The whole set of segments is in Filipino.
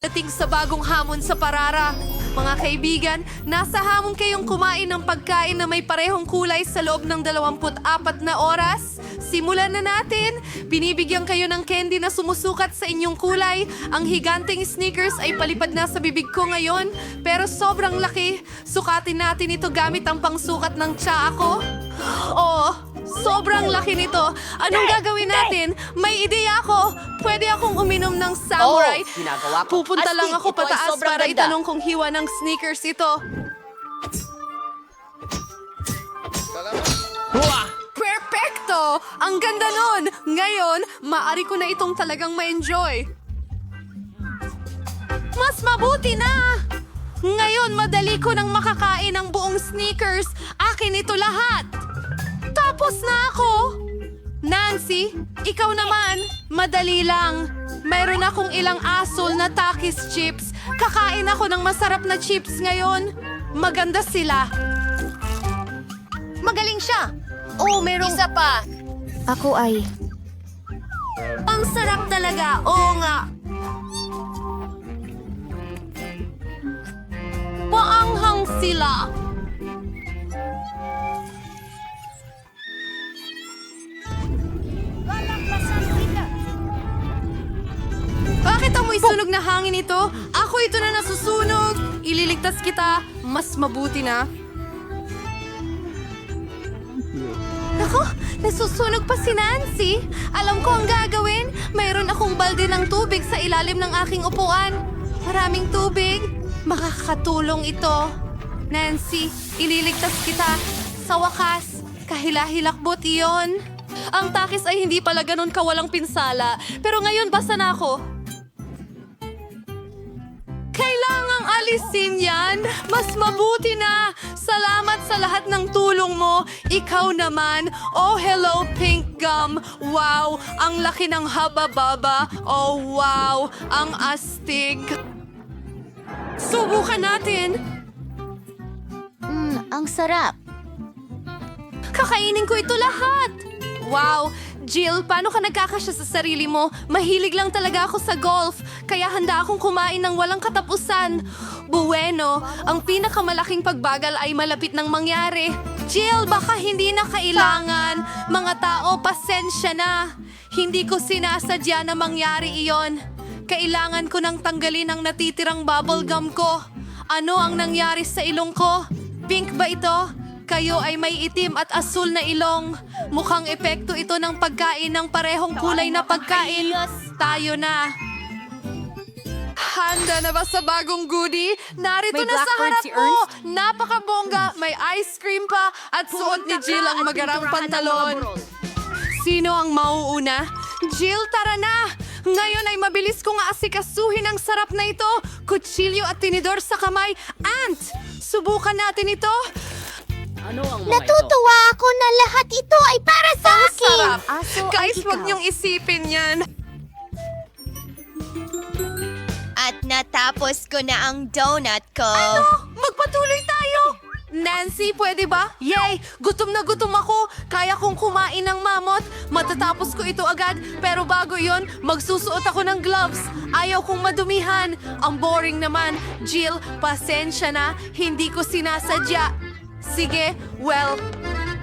Dating sa bagong hamon sa parara. Mga kaibigan, nasa hamon kayong kumain ng pagkain na may parehong kulay sa loob ng 24 na oras. Simulan na natin. Binibigyan kayo ng candy na sumusukat sa inyong kulay. Ang higanteng Snickers ay palipad na sa bibig ko ngayon. Pero sobrang laki. Sukatin natin ito gamit ang pangsukat ng tsaa ko. Oh, sobrang laki nito. Anong gagawin natin? May ideya ako. Pwede akong uminom ng samurai. Ginagawa ko. Pupunta lang Astig, ako ito ay pataas sobrang para ganda. itanong kung hiwa ng Snickers ito. Perfecto! Ang ganda nun! Ngayon, maaari ko na itong talagang ma-enjoy. Mas mabuti na! Ngayon, madali ko nang makakain ang buong Snickers. Akin ito lahat. Tapos na ako. Nancy, ikaw naman. Madali lang. Mayroon akong ilang asol na Takis chips. Kakain ako ng masarap na chips ngayon. Maganda sila. Magaling siya. Oh, merong... Isa pa. Ako ay... Ang sarap talaga. Oo nga. Paanghang sila. Bakit amoy sunog na hangin ito? Ako ito na nasusunog. Ililigtas kita. Mas mabuti na. Ako, nasusunog pa si Nancy. Alam ko ang gagawin. Mayroon akong balde ng tubig sa ilalim ng aking upuan. Maraming tubig. Makakatulong ito. Nancy, ililigtas kita. Sa wakas, kahila-hilakbot iyon. Ang takis ay hindi pala ganun kawalang pinsala. Pero ngayon basta na ako. Kailangang alisin yan. Mas mabuti na. Salamat sa lahat ng tulong mo. Ikaw naman. Oh, hello, pink gum. Wow, ang laki ng haba-baba. Oh, wow, ang astig. Subukan natin. ang sarap. Kakainin ko ito lahat. Wow! Jill, paano ka nagkakasya sa sarili mo? Mahilig lang talaga ako sa golf, kaya handa akong kumain ng walang katapusan. Bueno, ang pinakamalaking pagbagal ay malapit ng mangyari. Jill, baka hindi na kailangan. Mga tao, pasensya na. Hindi ko sinasadya na mangyari iyon. Kailangan ko nang tanggalin ang natitirang bubblegum ko. Ano ang nangyari sa ilong ko? Pink ba ito? Kayo ay may itim at asul na ilong. Mukhang epekto ito ng pagkain ng parehong kulay na pagkain. Tayo na. Handa na ba sa bagong goodie? Narito May na sa blackbird harap si mo. Ernst? Napakabongga. May ice cream pa at suot ni Jill ang magarang pantalon. Sino ang mauuna? Jill, tara na! Ngayon ay mabilis kong aasikasuhin ang sarap na ito. Kutsilyo at tinidor sa kamay. Ant! Subukan natin ito. Ano ang mga Natutuwa ako na lahat ito ay para sa akin. Sarap! Aso ay Guys, ikaw. huwag niyong isipin yan. At natapos ko na ang donut ko. Ano? Magpatuloy tayo! Nancy, pwede ba? Yay! Gutom na gutom ako. Kaya kong kumain ng mamot. Matatapos ko ito agad. Pero bago yon, magsusuot ako ng gloves. Ayaw kong madumihan. Ang boring naman. Jill, pasensya na. Hindi ko sinasadya. Sige, well,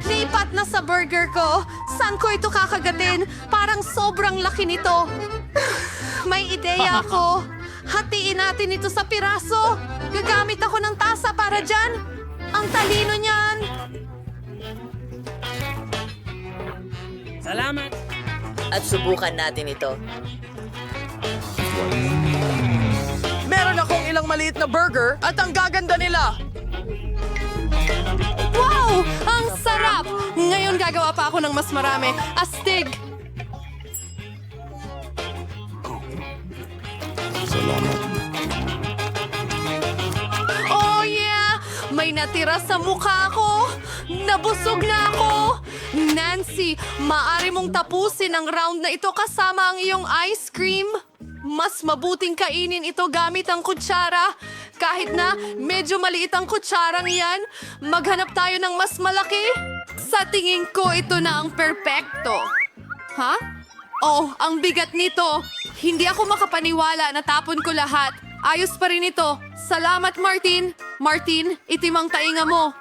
lipat na sa burger ko. Saan ko ito kakagatin? Parang sobrang laki nito. May ideya ako. Hatiin natin ito sa piraso. Gagamit ako ng tasa para dyan. Ang talino niyan. Salamat! At subukan natin ito. Meron akong ilang maliit na burger at ang gaganda nila. Wow! Ang sarap! Ngayon gagawa pa ako ng mas marami. Astig! Oh yeah! May natira sa mukha ko! Nabusog na ako! Nancy, maaari mong tapusin ang round na ito kasama ang iyong ice cream. Mas mabuting kainin ito gamit ang kutsara. Kahit na medyo maliit ang kutsarang yan, maghanap tayo ng mas malaki. Sa tingin ko, ito na ang perpekto. Ha? Oh, ang bigat nito. Hindi ako makapaniwala na tapon ko lahat. Ayos pa rin ito. Salamat, Martin. Martin, itim ang tainga mo.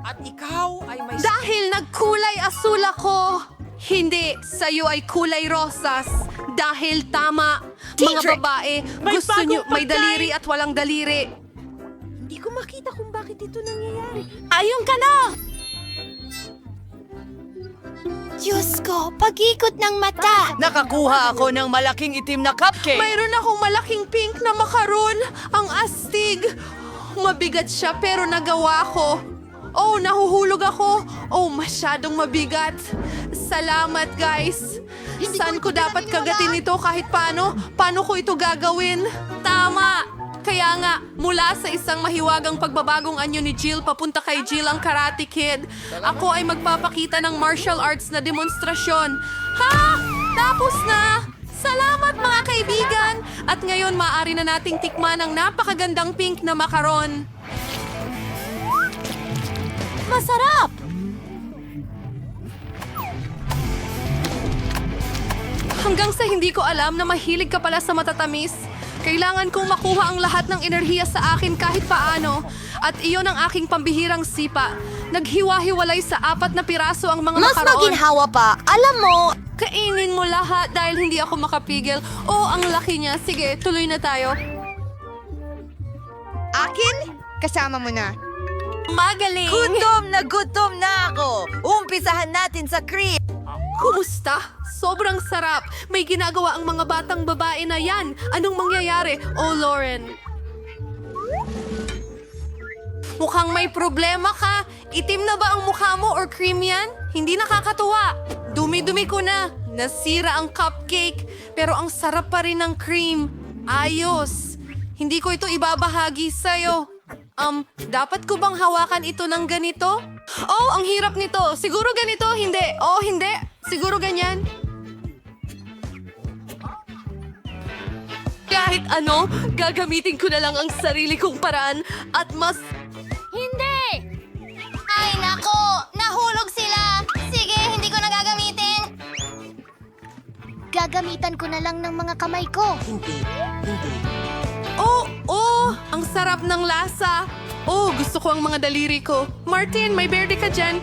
At ikaw ay may... Dahil nagkulay asul ako. Hindi, sa'yo ay kulay rosas. Dahil tama, mga babae, may gusto nyo bagong may pagkain. daliri at walang daliri. Hindi ko makita kung bakit ito nangyayari. Ayun ka na! Diyos ko, pag-ikot ng mata. Nakakuha ako ng malaking itim na cupcake. Mayroon akong malaking pink na makaron. Ang astig. Mabigat siya pero nagawa ko. Oh, nahuhulog ako. Oh, masyadong mabigat. Salamat, guys. Saan ko dapat kagatin ito kahit paano? Paano ko ito gagawin? Tama! Kaya nga, mula sa isang mahiwagang pagbabagong anyo ni Jill papunta kay Jill ang Karate Kid, ako ay magpapakita ng martial arts na demonstrasyon. Ha? Tapos na! Salamat mga kaibigan! At ngayon maaari na nating tikman ang napakagandang pink na makaron. Masarap! Hanggang sa hindi ko alam na mahilig ka pala sa matatamis. Kailangan kong makuha ang lahat ng enerhiya sa akin kahit paano. At iyon ang aking pambihirang sipa. Naghiwa-hiwalay sa 4 na piraso ang mga Mas makaroon. maginhawa pa. Alam mo, Kainin mo lahat dahil hindi ako makapigil. Oh, ang laki niya. Sige, tuloy na tayo. Akin? Kasama mo na. Magaling! Gutom na ako. Umpisahan natin sa cream. Kumusta? Sobrang sarap. May ginagawa ang mga batang babae na yan. Anong mangyayari? Oh, Lauren. Mukhang may problema ka. Itim na ba ang mukha mo or cream yan? Hindi nakakatuwa. Dumi-dumi ko na. Nasira ang cupcake. Pero ang sarap pa rin ng cream. Ayos. Hindi ko ito ibabahagi sa'yo. Dapat ko bang hawakan ito ng ganito? Oh, ang hirap nito. Siguro ganito, hindi. Oh, hindi. Siguro ganyan. Kahit ano, gagamitin ko na lang ang sarili kong paraan at mas... hindi! Ay, nako! Nahulog sila! Sige, hindi ko na gagamitin. Gagamitan ko na lang ng mga kamay ko. Oh, ang sarap ng lasa. Oh, gusto ko ang mga daliri ko. Martin, may berde ka dyan.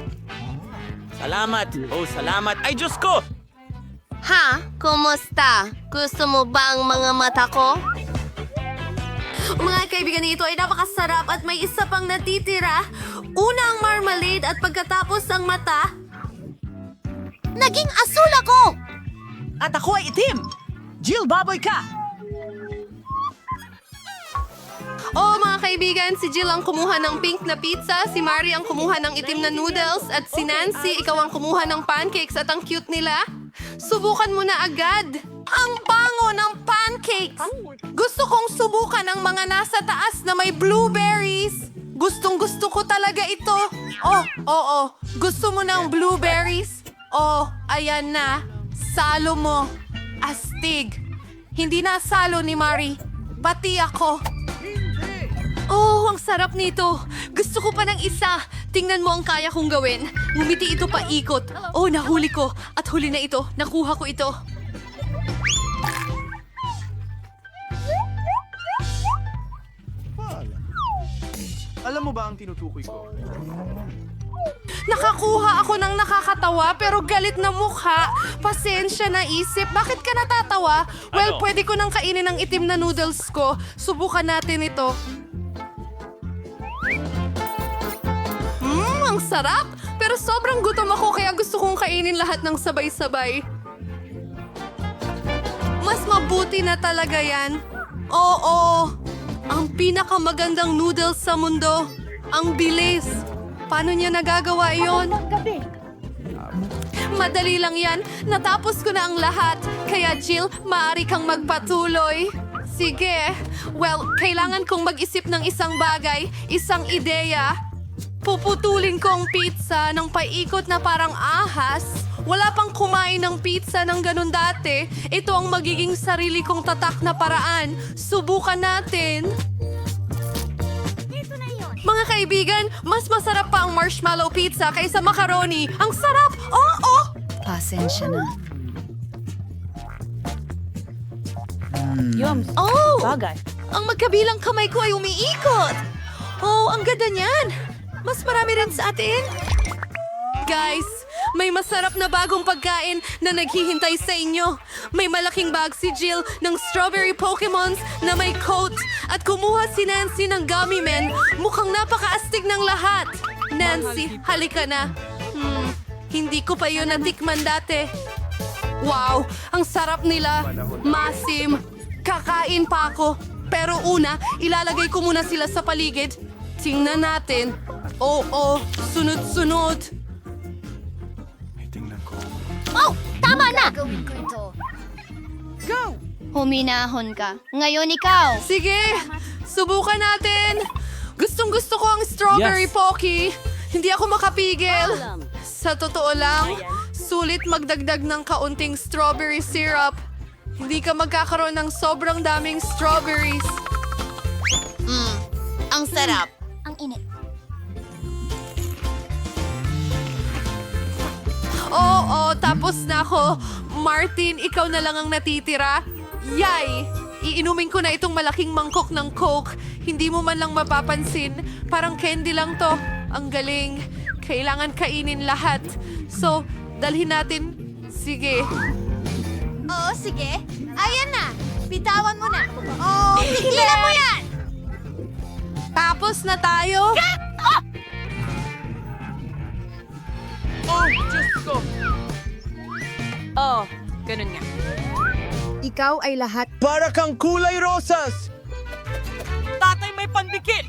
Salamat! Oh, salamat! Ay, Diyos ko! Ha? Kumusta? Gusto mo ba ang mga mata ko? Mga kaibigan, ito ay napakasarap at may isa pang natitira. Una ang marmalade at pagkatapos ang mata. Naging asul ako! At ako ay itim. Jill, baboy ka. Oh, mga kaibigan, si Jill ang kumuha ng pink na pizza, si Mari ang kumuha ng itim na noodles, at si Nancy, ikaw ang kumuha ng pancakes at ang cute nila. Subukan mo na agad. Ang bango ng pancakes! Gusto kong subukan ang mga nasa taas na may blueberries. Gustong-gusto ko talaga ito. Oh, oo. Gusto mo ng blueberries? Oh, ayan na. Salo mo. Astig. Hindi na salo ni Mari. Pati ako. Oh, ang sarap nito. Gusto ko pa ng isa. Tingnan mo ang kaya kong gawin. Ngumiti ito pa ikot. Oh, nahuli ko. At huli na ito. Nakuha ko ito. Alam mo ba ang tinutukoy ko? Nakakuha ako ng nakakatawa pero galit na mukha. Pasensya na isip. Bakit ka natatawa? Well, Ano? pwede ko nang kainin ang itim na noodles ko. Subukan natin ito. Ang sarap! Pero sobrang gutom ako kaya gusto kong kainin lahat ng sabay-sabay. Mas mabuti na talaga yan. Oo! Ang pinakamagandang noodles sa mundo. Ang bilis. Paano niya nagagawa iyon? Madali lang yan. Natapos ko na ang lahat. Kaya Jill, maaari kang magpatuloy. Sige. Well, kailangan kong mag-isip ng isang bagay, isang ideya. Puputulin ko ang pizza ng paikot na parang ahas. Wala pang kumain ng pizza ng ganun dati. Ito ang magiging sarili kong tatak na paraan. Subukan natin. Mga kaibigan, mas masarap pa ang marshmallow pizza kaysa macaroni. Ang sarap! Oo! Pasensya na. Oh! Ang magkabilang kamay ko ay umiikot! Oh, ang ganda niyan! Mas marami rin sa atin! Guys, may masarap na bagong pagkain na naghihintay sa inyo. May malaking bag si Jill ng strawberry Pokemons na may coat at kumuha si Nancy ng gummy men. Mukhang napakaastig ng lahat. Nancy, halika na. Hindi ko pa yun natikman dati. Wow, ang sarap nila. Masim. Kakain pa ako. Pero una, ilalagay ko muna sila sa paligid. Tingnan natin. Oo, sunod-sunod. Oh, tama na! Gawin ko ito. Huminahon ka. Ngayon ikaw. Sige, subukan natin. Gustong-gusto ko ang strawberry Yes. Pocky. Hindi ako makapigil. Sa totoo lang, sulit magdagdag ng kaunting strawberry syrup. Hindi ka magkakaroon ng sobrang daming strawberries. Ang sarap. Ang init. Oo, tapos na ako. Martin, ikaw na lang ang natitira. Yay! Iinumin ko na itong malaking mangkok ng Coke. Hindi mo man lang mapapansin. Parang candy lang to. Ang galing. Kailangan kainin lahat. So, dalhin natin. Sige. Oo, sige. Ayan na. Bitawan mo na. Oh, tigilan mo yan! Tapos na tayo. Oh, Diyos ko! Ikaw ay lahat. Para kang kulay rosas! Tatay, may pandikit!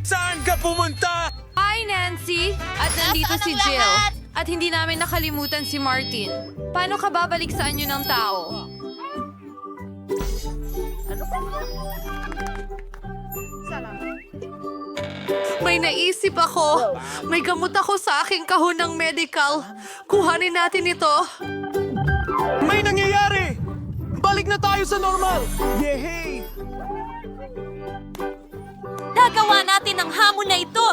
Saan ka pumunta? Hi, Nancy! At nandito si Jill. At hindi namin nakalimutan si Martin. Paano ka babalik sa anyo ng tao? May naisip ako. May gamot ako sa aking kahon ng medical. Kuhanin natin ito. May nangyayari! Balik na tayo sa normal! Yehey! Nagawa natin ang hamon na ito.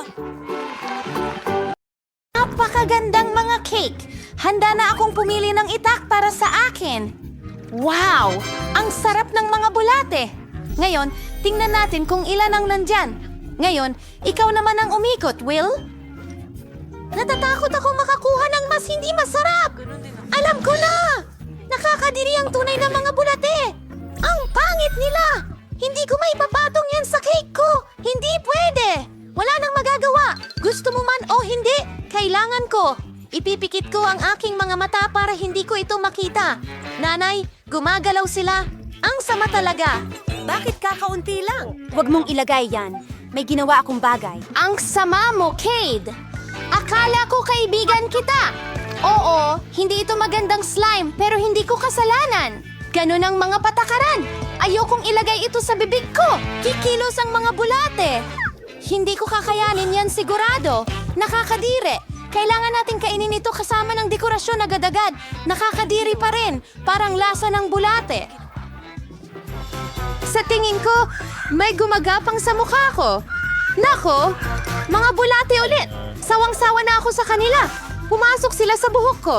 Napakagandang mga cake. Handa na akong pumili ng itak para sa akin. Wow! Ang sarap ng mga bulate. Ngayon, tingnan natin kung ilan ang nandyan. Ngayon, ikaw naman ang umikot, Will. Natatakot ako makakuha ng mas hindi masarap. Alam ko na! Nakakadiri ang tunay na mga bulate. Ang pangit nila! Hindi ko maipapatong yan sa cake ko. Hindi pwede. Wala nang magagawa. Gusto mo man o hindi, kailangan ko. Ipipikit ko ang aking mga mata para hindi ko ito makita. Nanay, gumagalaw sila. Ang sama talaga. Bakit kakaunti lang? Huwag mong ilagay yan. May ginawa akong bagay. Ang sama mo, Cade. Akala ko kaibigan kita. Oo, hindi ito magandang slime pero hindi ko kasalanan. Ganun ang mga patakaran. Ayokong ilagay ito sa bibig ko. Kikilos ang mga bulate. Hindi ko kakayanin yan sigurado. Nakakadiri. Kailangan natin kainin ito kasama ng dekorasyon agad-agad. Nakakadiri pa rin. Parang lasa ng bulate. Sa tingin ko, may gumagapang sa mukha ko. Nako, mga bulate ulit. Sawang-sawa na ako sa kanila. Pumasok sila sa buhok ko.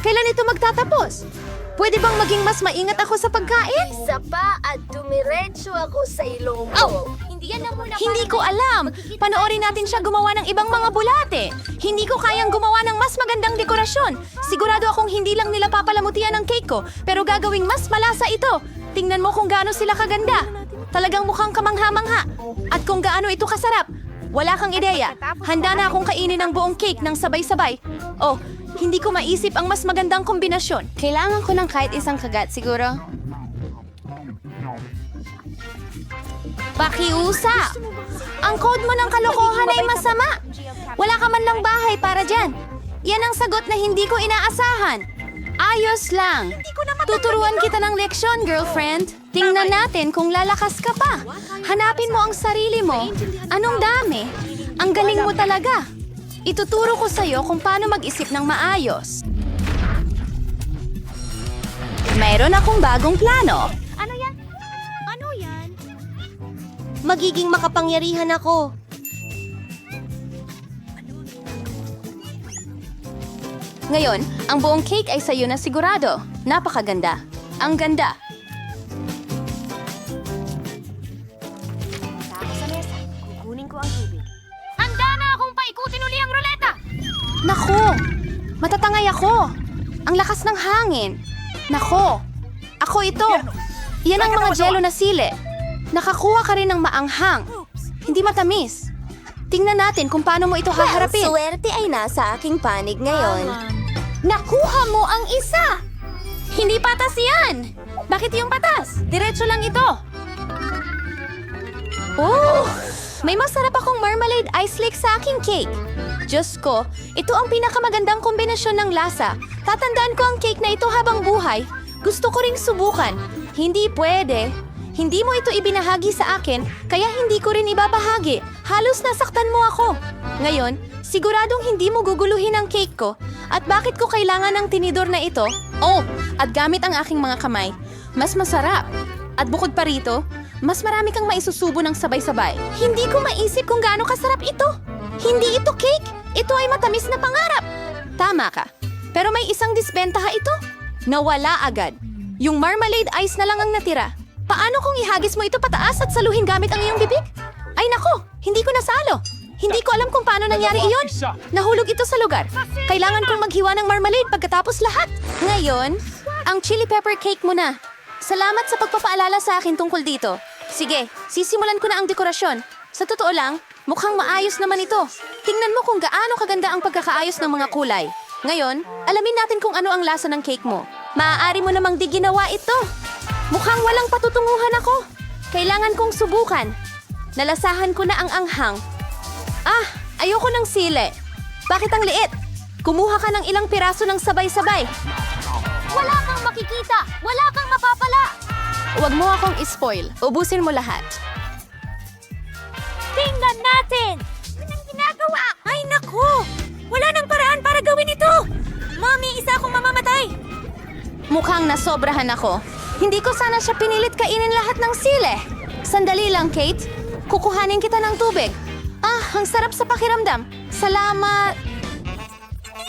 Kailan ito magtatapos? Pwede bang maging mas maingat ako sa pagkain? Isa pa at dumiretso ako sa ilong ko. Oh! Hindi ko alam. Panoorin natin siya gumawa ng ibang mga bulate. Hindi ko kayang gumawa ng mas magandang dekorasyon. Sigurado akong hindi lang nila papalamutian ang cake ko, pero gagawing mas malasa ito. Tingnan mo kung gaano sila kaganda. Talagang mukhang kamangha-mangha. At kung gaano ito kasarap. Wala kang ideya. Handa na akong kainin ang buong cake ng sabay-sabay. Oh, hindi ko maisip ang mas magandang kombinasyon. Kailangan ko ng kahit isang kagat siguro. Pakiusap! Ang code mo ng kalokohan ay masama. Wala ka man lang bahay para dyan. Yan ang sagot na hindi ko inaasahan. Ayos lang. Tuturuan kita ng leksyon, girlfriend. Tingnan natin kung lalakas ka pa. Hanapin mo ang sarili mo. Anong dami? Ang galing mo talaga. Ituturo ko sa'yo kung paano mag-isip ng maayos. Mayroon akong bagong plano. Ano yan? Ano yan? Magiging makapangyarihan ako. Ngayon, ang buong cake ay sa'yo na sigurado. Napakaganda. Ang ganda. Handa na akong paikutin uli ang ruleta! Nako! Matatangay ako! Ang lakas ng hangin! Nako! Ako ito! Yan ang mga jelo na sili. Nakakuha ka rin ng maanghang. Hindi matamis. Tingnan natin kung paano mo ito haharapin. Swerte ay nasa aking panig ngayon. Nakuha mo ang isa! Hindi patas yan! Bakit yung patas? Diretso lang ito. Oh! May masarap akong marmalade ice lake sa aking cake. Diyos ko, ito ang pinakamagandang kombinasyon ng lasa. Tatandaan ko ang cake na ito habang buhay. Gusto ko ring subukan. Hindi pwede. Hindi mo ito ibinahagi sa akin, kaya hindi ko rin ibabahagi. Halos nasaktan mo ako. Ngayon, siguradong hindi mo guguluhin ang cake ko. At bakit ko kailangan ng tinidor na ito? Oh, at gamit ang aking mga kamay. Mas masarap. At bukod pa rito, mas marami kang maisusubo ng sabay-sabay. Hindi ko maisip kung gaano kasarap ito. Hindi ito cake. Ito ay matamis na pangarap. Tama ka. Pero may isang disbentaha ito. Nawala agad. Yung marmalade ice na lang ang natira. Paano kung ihagis mo ito pataas at saluhin gamit ang iyong bibig? Ay nako, hindi ko nasalo. Hindi ko alam kung paano nangyari iyon. Nahulog ito sa lugar. Kailangan kong maghiwa ng marmalade pagkatapos lahat. Ngayon, ang chili pepper cake mo na. Salamat sa pagpapaalala sa akin tungkol dito. Sige, sisimulan ko na ang dekorasyon. Sa totoo lang, mukhang maayos naman ito. Tingnan mo kung gaano kaganda ang pagkakaayos ng mga kulay. Ngayon, alamin natin kung ano ang lasa ng cake mo. Maaari mo namang di ginawa ito. Mukhang walang patutunguhan ako. Kailangan kong subukan. Nalasahan ko na ang anghang. Ah, ayoko ng sili. Bakit ang liit? Kumuha ka ng ilang piraso ng sabay-sabay. Wala kang makikita! Wala kang mapapala! Huwag mo akong ispoil. Ubusin mo lahat. Tingnan natin! Anong ginagawa? Ay, naku! Wala nang paraan para gawin ito! Mami, isa akong mamamatay! Mukhang nasobrahan ako. Hindi ko sana siya pinilit kainin lahat ng sili. Sandali lang, Kate. Kukuhanin kita ng tubig. Ah, ang sarap sa pakiramdam. Salamat.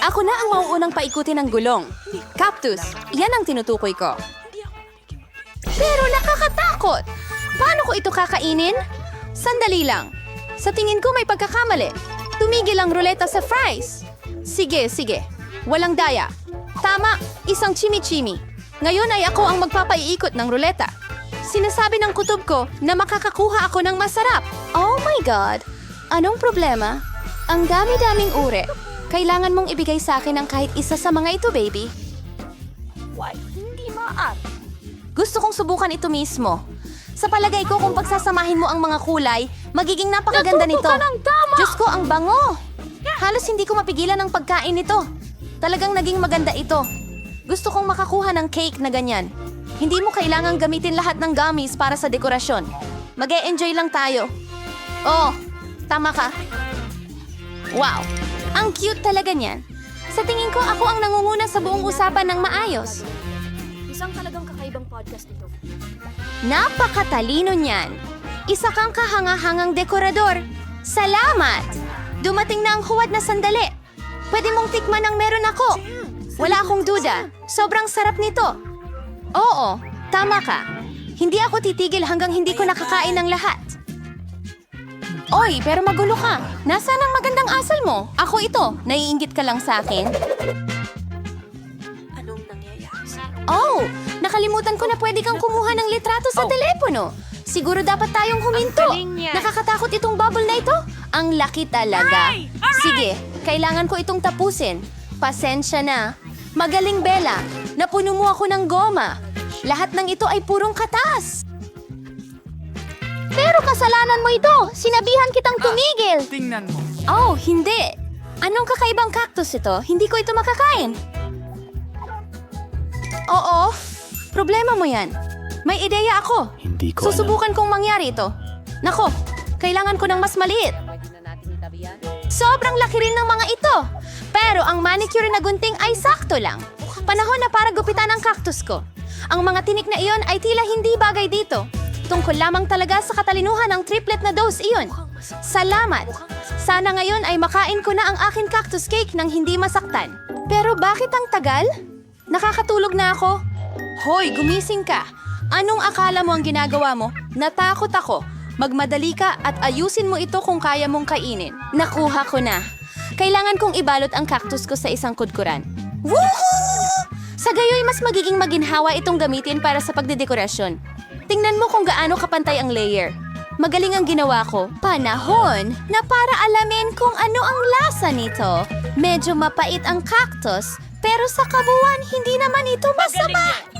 Ako na ang mauunang paikutin ng gulong. Cactus, yan ang tinutukoy ko. Pero nakakatakot. Paano ko ito kakainin? Sandali lang. Sa tingin ko may pagkakamali. Tumigil ang ruleta sa fries. Sige, sige. Walang daya. Tama, isang chimichimi. Ngayon ay ako ang magpapaiikot ng ruleta. Sinasabi ng kutob ko na makakakuha ako ng masarap. Oh my God! Anong problema? Ang dami-daming uri. Kailangan mong ibigay sa akin ang kahit isa sa mga ito, baby. Hindi maaari. Gusto kong subukan ito mismo. Sa palagay ko, kung pagsasamahin mo ang mga kulay, magiging napakaganda nito. Diyos ko, ang bango! Halos hindi ko mapigilan ang pagkain nito. Talagang naging maganda ito. Gusto kong makakuha ng cake na ganyan. Hindi mo kailangang gamitin lahat ng gummies para sa dekorasyon. Mag-e-enjoy lang tayo. Oh, tama ka. Wow, ang cute talaga niyan. Sa tingin ko, ako ang nangunguna sa buong usapan ng maayos. Isang talagang kakaibang podcast ito. Napakatalino niyan. Isa kang kahanga-hangang dekorador. Salamat! Dumating na ang huwad na sandali. Pwede mong tikman ang meron ako. Wala akong duda. Sobrang sarap nito. Oo, tama ka. Hindi ako titigil hanggang hindi ko nakakain ng lahat. Oy, pero magulo ka. Nasaan ang magandang asal mo? Ako ito. Naiinggit ka lang sa akin. Oh, nakalimutan ko na pwede kang kumuha ng litrato sa telepono. Siguro dapat tayong huminto. Nakakatakot itong bubble na ito. Ang laki talaga. Sige, kailangan ko itong tapusin. Pasensya na. Magaling, Bella. Napuno mo ako ng goma. Lahat ng ito ay purong katas. Pero kasalanan mo ito. Sinabihan kitang tumigil. Tingnan mo. Oh, hindi. Anong kakaibang cactus ito? Hindi ko ito makakain. Oo, problema mo yan. May ideya ako. Hindi ko Susubukan kong mangyari ito. Nako, kailangan ko ng mas maliit. Sobrang laki rin ng mga ito. Pero ang manicure na gunting ay sakto lang. Panahon na para gupitan ang cactus ko. Ang mga tinik na iyon ay tila hindi bagay dito. Tungkol lamang talaga sa katalinuhan ng triplet na dose iyon. Salamat! Sana ngayon ay makain ko na ang aking cactus cake nang hindi masaktan. Pero bakit ang tagal? Nakakatulog na ako. Hoy, gumising ka. Anong akala mo ang ginagawa mo? Natakot ako. Magmadali ka at ayusin mo ito kung kaya mong kainin. Nakuha ko na. Kailangan kong ibalot ang cactus ko sa isang kudkuran. Woohoo! Sa gayoy, mas magiging maginhawa itong gamitin para sa pagdedekorasyon. Tingnan mo kung gaano kapantay ang layer. Magaling ang ginawa ko. Panahon na para alamin kung ano ang lasa nito. Medyo mapait ang cactus, pero sa kabuuan, hindi naman ito masama.